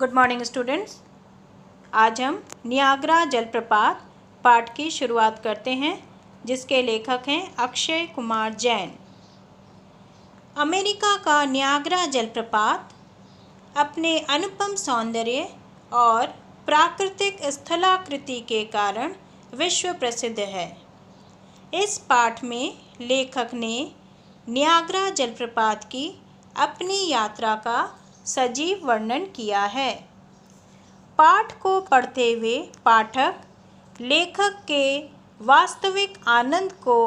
Good morning students. आज हम Niagara जलप्रपात पाठ की शुरुआत करते हैं, जिसके लेखक हैं अक्षय कुमार जैन। अमेरिका का नियाग्रा जलप्रपात अपने अनुपम सौंदर्य और प्राकृतिक स्थलाकृति के कारण विश्व प्रसिद्ध है। इस पाठ में लेखक ने नियाग्रा जलप्रपात की अपनी यात्रा का सजीव वर्णन किया है। पाठ को पढ़ते हुए पाठक लेखक के वास्तविक आनंद को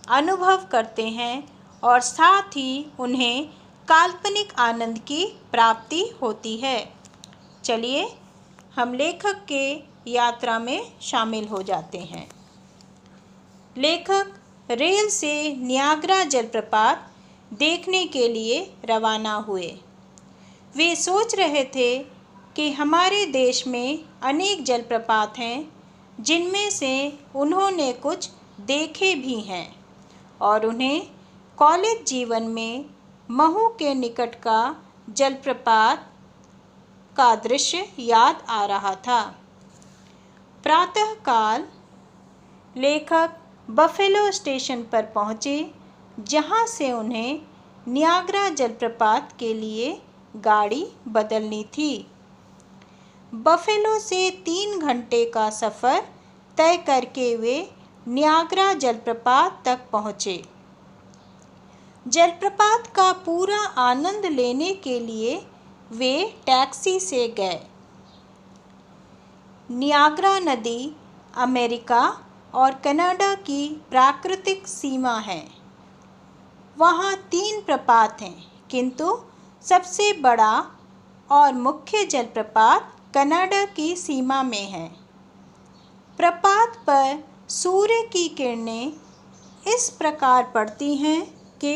अनुभव करते हैं और साथ ही उन्हें काल्पनिक आनंद की प्राप्ति होती है। चलिए हम लेखक के यात्रा में शामिल हो जाते हैं। लेखक रेल से नियाग्रा जलप्रपात देखने के लिए रवाना हुए। वे सोच रहे थे कि हमारे देश में अनेक जलप्रपात हैं, जिनमें से उन्होंने कुछ देखे भी हैं और उन्हें कॉलेज जीवन में महू के निकट का जलप्रपात का दृश्य याद आ रहा था। प्रातःकाल लेखक बफेलो स्टेशन पर पहुँचे, जहाँ से उन्हें नियाग्रा जलप्रपात के लिए गाड़ी बदलनी थी। बफेलो से 3 घंटे का सफ़र तय करके वे नियाग्रा जलप्रपात तक पहुँचे। जलप्रपात का पूरा आनंद लेने के लिए वे टैक्सी से गए। नियाग्रा नदी अमेरिका और कनाडा की प्राकृतिक सीमा है। वहाँ 3 प्रपात हैं, किंतु सबसे बड़ा और मुख्य जलप्रपात कनाडा की सीमा में है। प्रपात पर सूर्य की किरणें इस प्रकार पड़ती हैं कि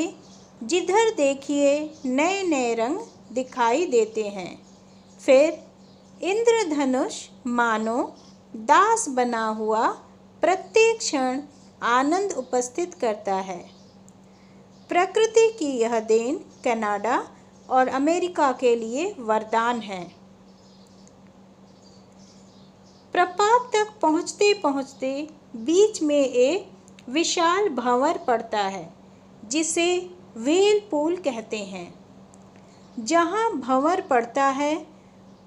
जिधर देखिए नए नए रंग दिखाई देते हैं। फिर इंद्रधनुष मानो दास बना हुआ प्रत्येक क्षण आनंद उपस्थित करता है। प्रकृति की यह देन कनाडा और अमेरिका के लिए वरदान है। प्रपात तक पहुँचते पहुँचते बीच में एक विशाल भंवर पड़ता है, जिसे व्हेल पूल कहते हैं। जहाँ भंवर पड़ता है,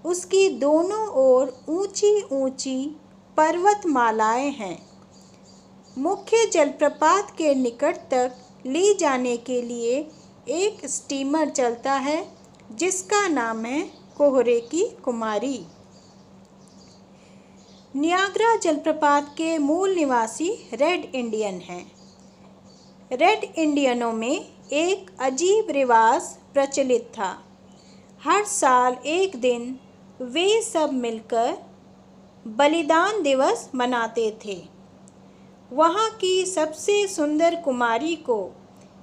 उसकी दोनों ओर ऊंची ऊंची पर्वतमालाएं हैं। मुख्य जलप्रपात के निकट तक ले जाने के लिए एक स्टीमर चलता है, जिसका नाम है कोहरे की कुमारी। नियाग्रा जलप्रपात के मूल निवासी रेड इंडियन हैं। रेड इंडियनों में एक अजीब रिवाज प्रचलित था। हर साल एक दिन वे सब मिलकर बलिदान दिवस मनाते थे। वहाँ की सबसे सुंदर कुमारी को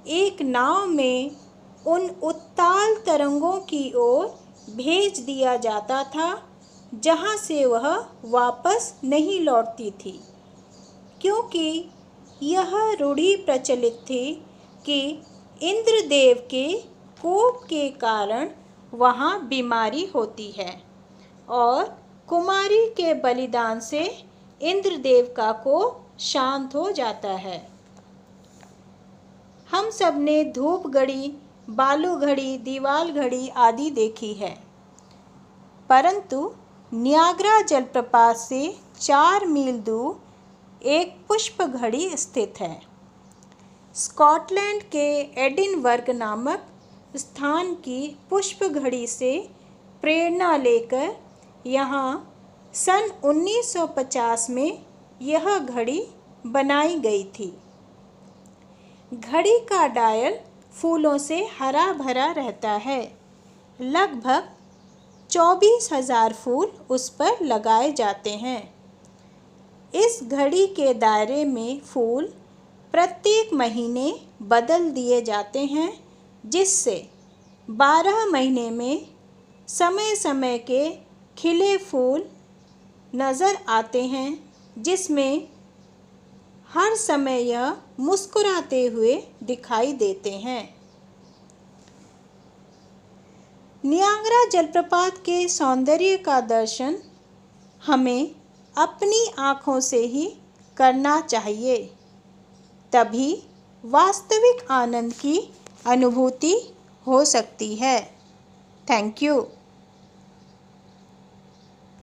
एक नाव में उन उत्ताल तरंगों की ओर भेज दिया जाता था, जहाँ से वह वापस नहीं लौटती थी, क्योंकि यह रूढ़ि प्रचलित थी कि इंद्रदेव के कोप के कारण वहाँ बीमारी होती है और कुमारी के बलिदान से इंद्रदेव का कोप शांत हो जाता है। हम सब ने धूप घड़ी, बालू घड़ी, दीवाल घड़ी आदि देखी है, परंतु नियाग्रा जलप्रपात से 4 मील दूर एक पुष्प घड़ी स्थित है। स्कॉटलैंड के एडिनबर्ग नामक स्थान की पुष्प घड़ी से प्रेरणा लेकर यहाँ सन 1950 में यह घड़ी बनाई गई थी। घड़ी का डायल फूलों से हरा भरा रहता है। लगभग 24,000 फूल उस पर लगाए जाते हैं। इस घड़ी के दायरे में फूल प्रत्येक महीने बदल दिए जाते हैं, जिससे 12 महीने में समय समय के खिले फूल नज़र आते हैं, जिसमें हर समय यह मुस्कुराते हुए दिखाई देते हैं। नियाग्रा जलप्रपात के सौंदर्य का दर्शन हमें अपनी आँखों से ही करना चाहिए, तभी वास्तविक आनंद की अनुभूति हो सकती है। Thank you.